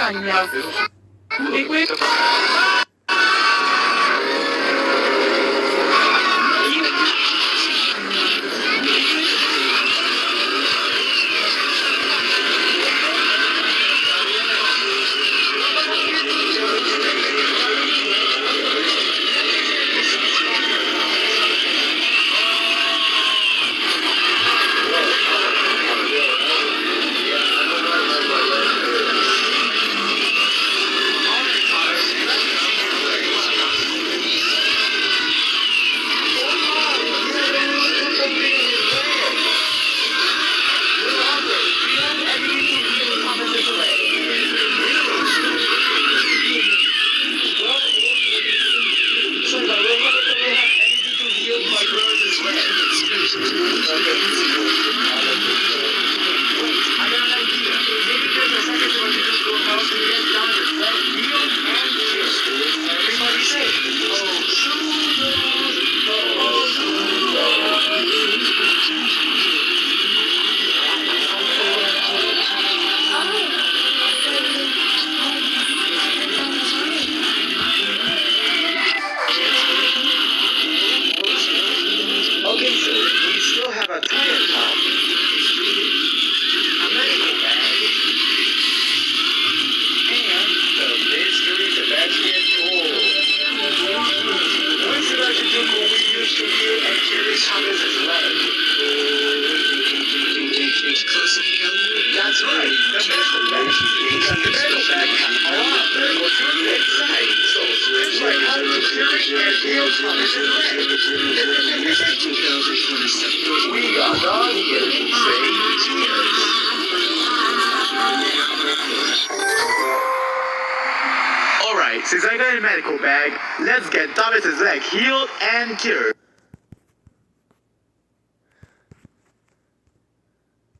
아니냐? 왜? Okay, so we still have a tire pump, a medical bag, and the mystery Sebastian tool. When Sebastian took what we used to hear and carry Thomas's leg. That's right, the medical bag. Because the medical bag has a lot of medical tools inside, so it's like how to carry and heal Thomas's leg. We are done here. Say cheers. Alright, since I got a medical bag, let's get Thomas's leg healed and cured.